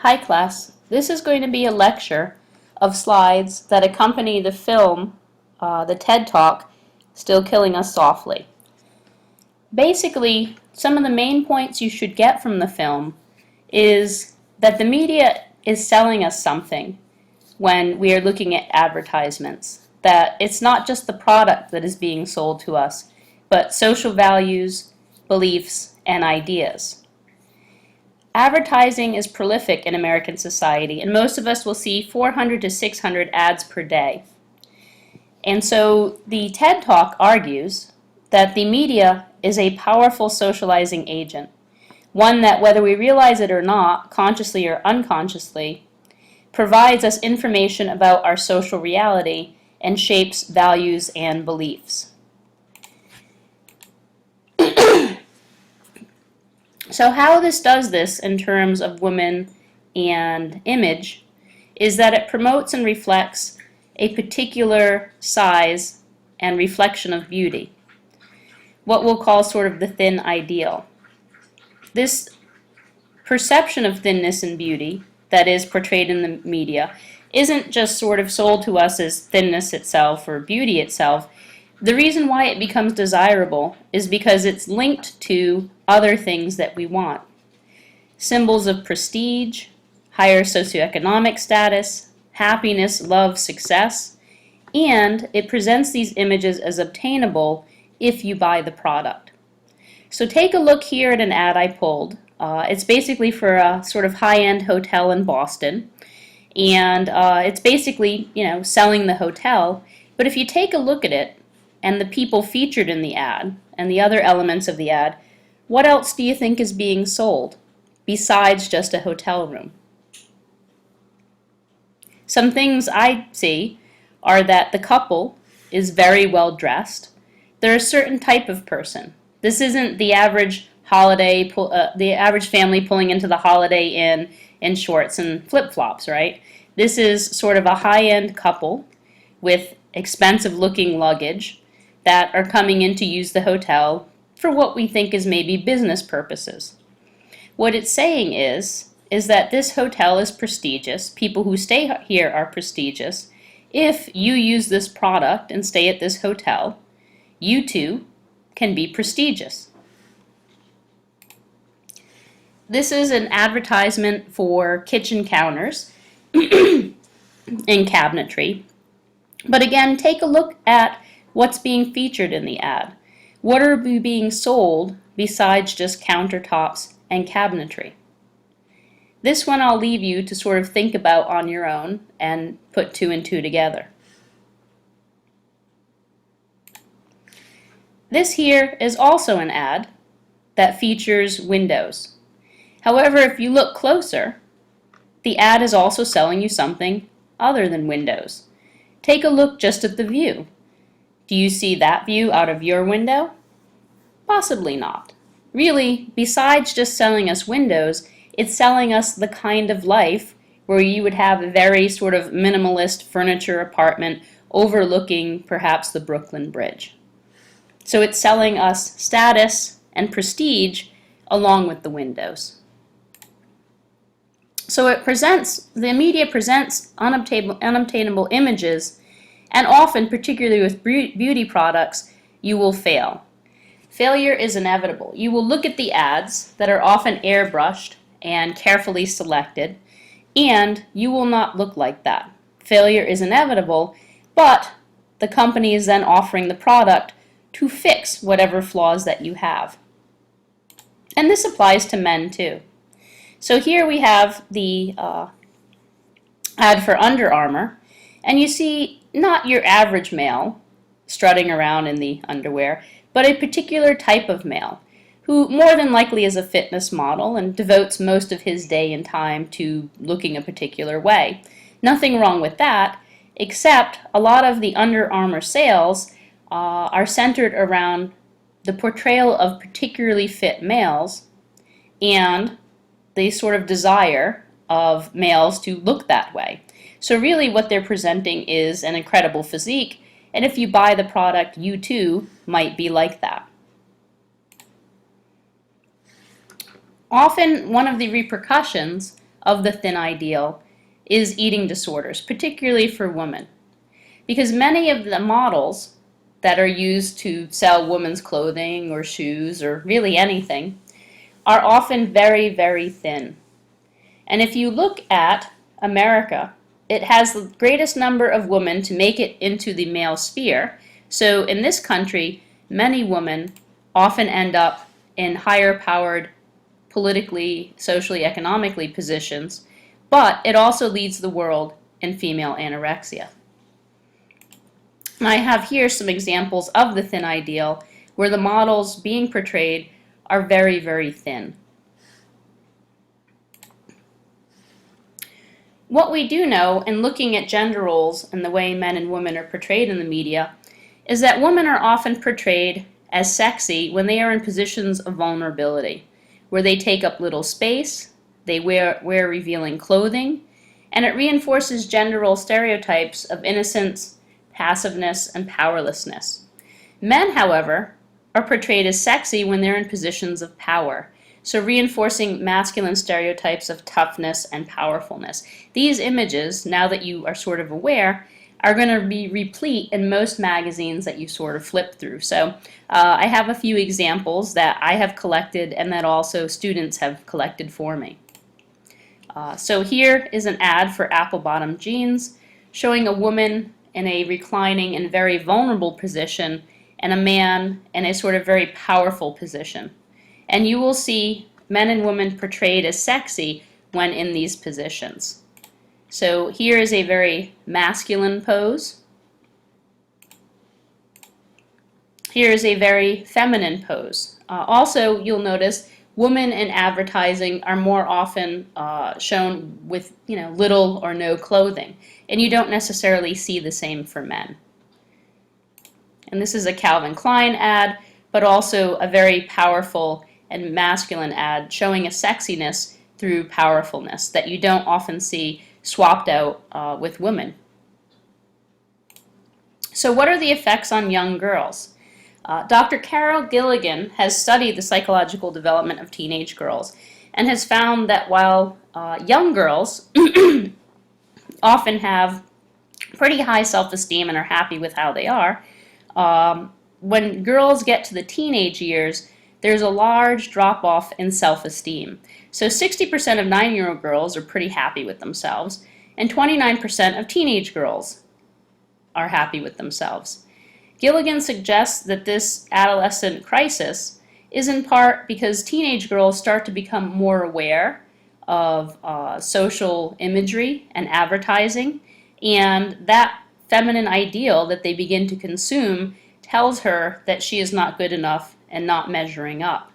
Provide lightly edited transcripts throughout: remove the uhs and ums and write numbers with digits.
Hi class, this is going to be a lecture of slides that accompany the film, the TED Talk, Still Killing Us Softly. Basically, some of the main points you should get from the film is that the media is selling us something when we are looking at advertisements. That it's not just the product that is being sold to us, but social values, beliefs, and ideas. Advertising is prolific in American society, and most of us will see 400 to 600 ads per day. And so the TED Talk argues that the media is a powerful socializing agent, one that, whether we realize it or not, consciously or unconsciously, provides us information about our social reality and shapes values and beliefs. So how this does this in terms of women and image is that it promotes and reflects a particular size and reflection of beauty, what we'll call sort of the thin ideal. This perception of thinness and beauty that is portrayed in the media isn't just sort of sold to us as thinness itself or beauty itself. The reason why it becomes desirable is because it's linked to other things that we want. Symbols of prestige, higher socioeconomic status, happiness, love, success, and it presents these images as obtainable if you buy the product. So take a look here at an ad I pulled. It's basically for a sort of high-end hotel in Boston, and it's basically, selling the hotel. But if you take a look at it, and the people featured in the ad, and the other elements of the ad, what else do you think is being sold besides just a hotel room? Some things I see are that the couple is very well dressed. They're a certain type of person. This isn't the average the average family pulling into the Holiday Inn in shorts and flip-flops, right? This is sort of a high-end couple with expensive-looking luggage that are coming in to use the hotel for what we think is maybe business purposes. What it's saying is that this hotel is prestigious, people who stay here are prestigious. If you use this product and stay at this hotel, you too can be prestigious. This is an advertisement for kitchen counters and cabinetry. But again, take a look at what's being featured in the ad. What are being sold besides just countertops and cabinetry? This one I'll leave you to sort of think about on your own and put two and two together. This here is also an ad that features windows. However, if you look closer, the ad is also selling you something other than windows. Take a look just at the view. Do you see that view out of your window? Possibly not. Really, besides just selling us windows, it's selling us the kind of life where you would have a very sort of minimalist furniture apartment overlooking perhaps the Brooklyn Bridge. So it's selling us status and prestige along with the windows. So the media presents unobtainable images, and often, particularly with beauty products, you will fail. Failure is inevitable. You will look at the ads that are often airbrushed and carefully selected, and you will not look like that. Failure is inevitable, but the company is then offering the product to fix whatever flaws that you have. And this applies to men too. So here we have the ad for Under Armour, and you see not your average male strutting around in the underwear, but a particular type of male who more than likely is a fitness model and devotes most of his day and time to looking a particular way. Nothing wrong with that, except a lot of the Under Armour sales are centered around the portrayal of particularly fit males and the sort of desire of males to look that way. So really what they're presenting is an incredible physique, and if you buy the product, you too might be like that. Often one of the repercussions of the thin ideal is eating disorders, particularly for women. Because many of the models that are used to sell women's clothing or shoes or really anything are often very, very thin. And if you look at America, it has the greatest number of women to make it into the male sphere. So in this country, many women often end up in higher powered politically, socially, economically positions, but it also leads the world in female anorexia. And I have here some examples of the thin ideal where the models being portrayed are very, very thin. What we do know in looking at gender roles and the way men and women are portrayed in the media is that women are often portrayed as sexy when they are in positions of vulnerability, where they take up little space, they wear revealing clothing, and it reinforces gender role stereotypes of innocence, passiveness, and powerlessness. Men, however, are portrayed as sexy when they're in positions of power, so reinforcing masculine stereotypes of toughness and powerfulness. These images, now that you are sort of aware, are going to be replete in most magazines that you sort of flip through. So I have a few examples that I have collected and that also students have collected for me. So here is an ad for apple-bottom jeans showing a woman in a reclining and very vulnerable position and a man in a sort of very powerful position. And you will see men and women portrayed as sexy when in these positions. So here is a very masculine pose. Here is a very feminine pose. Also, you'll notice women in advertising are more often shown with little or no clothing, and you don't necessarily see the same for men. And this is a Calvin Klein ad, but also a very powerful and masculine ad showing a sexiness through powerfulness that you don't often see swapped out with women. So what are the effects on young girls? Dr. Carol Gilligan has studied the psychological development of teenage girls and has found that while young girls often have pretty high self-esteem and are happy with how they are, when girls get to the teenage years, there's a large drop-off in self-esteem. So 60% of 9-year-old girls are pretty happy with themselves, and 29% of teenage girls are happy with themselves. Gilligan suggests that this adolescent crisis is in part because teenage girls start to become more aware of social imagery and advertising, and that feminine ideal that they begin to consume tells her that she is not good enough and not measuring up.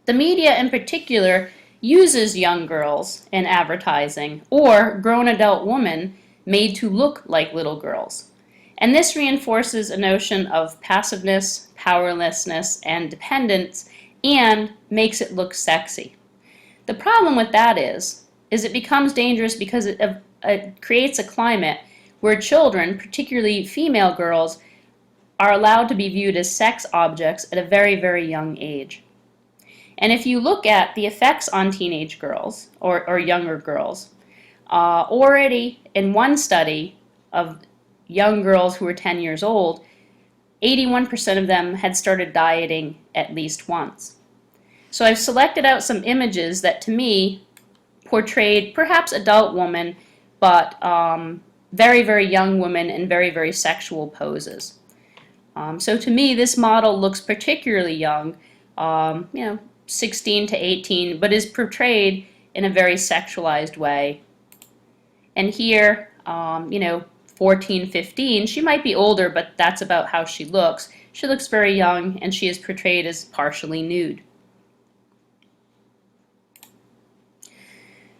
The media in particular uses young girls in advertising or grown adult women made to look like little girls. And this reinforces a notion of passiveness, powerlessness, and dependence and makes it look sexy. The problem with that is it becomes dangerous because it creates a climate where children, particularly female girls, are allowed to be viewed as sex objects at a very, very young age. And if you look at the effects on teenage girls or younger girls, already in one study of young girls who were 10 years old, 81% of them had started dieting at least once. So I've selected out some images that to me portrayed perhaps adult women, but very, very young women in very, very sexual poses. So to me, this model looks particularly young, 16 to 18, but is portrayed in a very sexualized way. And here, 14, 15, she might be older, but that's about how she looks. She looks very young, and she is portrayed as partially nude.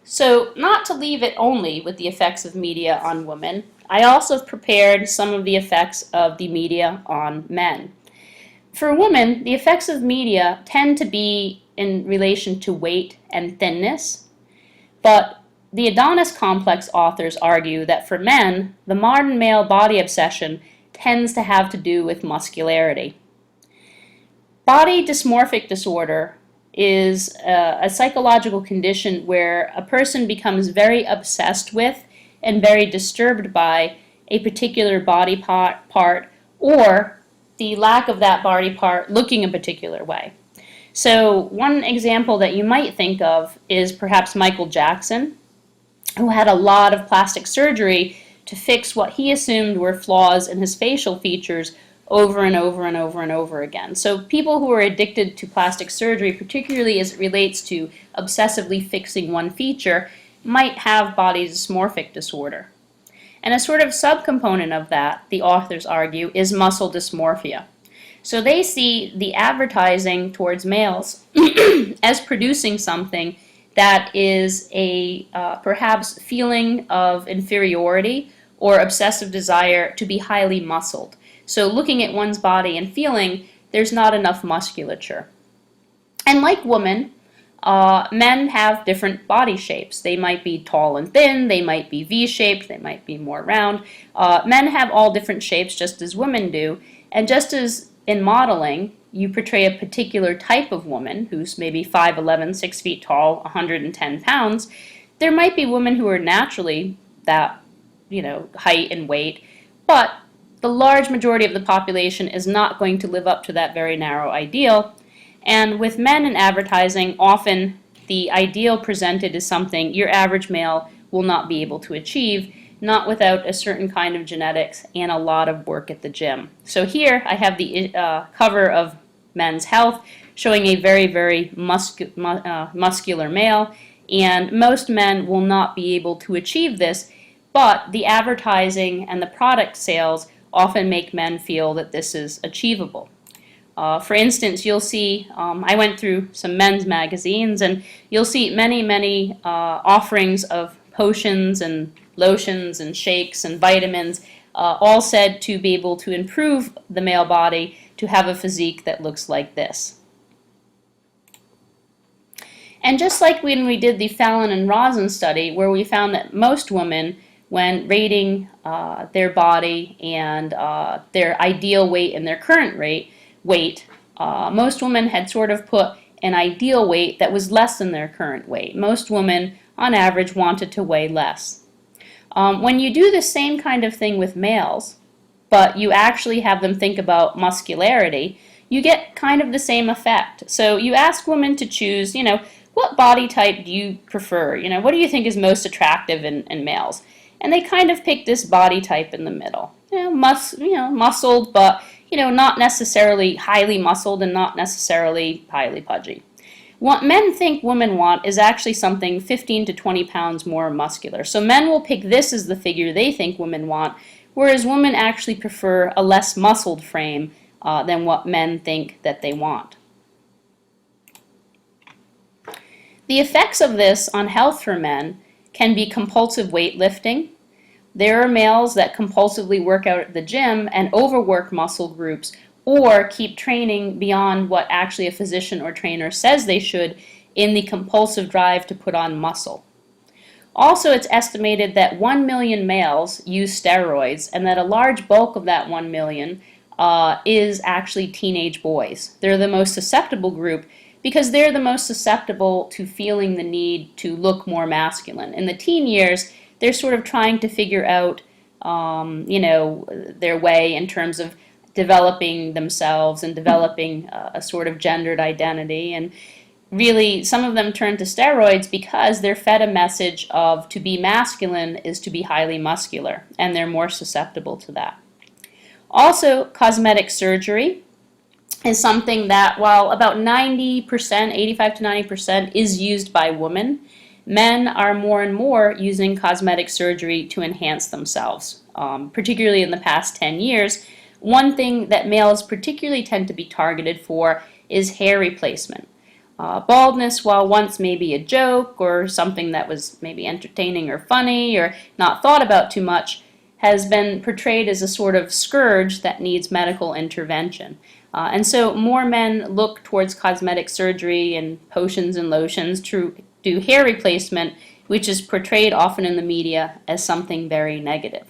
So, not to leave it only with the effects of media on women, I also have prepared some of the effects of the media on men. For women, the effects of media tend to be in relation to weight and thinness, but the Adonis complex authors argue that for men, the modern male body obsession tends to have to do with muscularity. Body dysmorphic disorder is a psychological condition where a person becomes very obsessed with and very disturbed by a particular body part or the lack of that body part looking a particular way. So one example that you might think of is perhaps Michael Jackson, who had a lot of plastic surgery to fix what he assumed were flaws in his facial features over and over and over and over again. So people who are addicted to plastic surgery, particularly as it relates to obsessively fixing one feature, might have body dysmorphic disorder. And a sort of subcomponent of that, the authors argue, is muscle dysmorphia. So they see the advertising towards males as producing something that is a perhaps feeling of inferiority or obsessive desire to be highly muscled. So looking at one's body and feeling there's not enough musculature. And like women, men have different body shapes. They might be tall and thin, they might be V-shaped, they might be more round. Men have all different shapes just as women do. And just as in modeling, you portray a particular type of woman who's maybe 5'11", 6 feet tall, 110 pounds, there might be women who are naturally that, height and weight, but the large majority of the population is not going to live up to that very narrow ideal. And with men in advertising, often the ideal presented is something your average male will not be able to achieve, not without a certain kind of genetics and a lot of work at the gym. So here I have the cover of Men's Health showing a very, very muscular male, and most men will not be able to achieve this, but the advertising and the product sales often make men feel that this is achievable. For instance, you'll see, I went through some men's magazines, and you'll see many, many offerings of potions and lotions and shakes and vitamins, all said to be able to improve the male body to have a physique that looks like this. And just like when we did the Fallon and Rosen study, where we found that most women, when rating their body and their ideal weight and their current weight, most women had sort of put an ideal weight that was less than their current weight. Most women, on average, wanted to weigh less. When you do the same kind of thing with males, but you actually have them think about muscularity, you get kind of the same effect. So you ask women to choose, what body type do you prefer? What do you think is most attractive in males? And they kind of pick this body type in the middle. Muscled, but not necessarily highly muscled and not necessarily highly pudgy. What men think women want is actually something 15 to 20 pounds more muscular. So men will pick this as the figure they think women want, whereas women actually prefer a less muscled frame than what men think that they want. The effects of this on health for men can be compulsive weightlifting. There are males that compulsively work out at the gym and overwork muscle groups, or keep training beyond what actually a physician or trainer says they should in the compulsive drive to put on muscle. Also, it's estimated that 1 million males use steroids, and that a large bulk of that 1 million is actually teenage boys. They're the most susceptible group because they're the most susceptible to feeling the need to look more masculine. In the teen years, they're sort of trying to figure out their way in terms of developing themselves and developing a sort of gendered identity. And really, some of them turn to steroids because they're fed a message of to be masculine is to be highly muscular, and they're more susceptible to that. Also, cosmetic surgery is something that, while about 90%, 85 to 90% is used by women, men are more and more using cosmetic surgery to enhance themselves, particularly in the past 10 years. One thing that males particularly tend to be targeted for is hair replacement. Baldness, while once maybe a joke or something that was maybe entertaining or funny or not thought about too much, has been portrayed as a sort of scourge that needs medical intervention. And so more men look towards cosmetic surgery and potions and lotions to do hair replacement, which is portrayed often in the media as something very negative.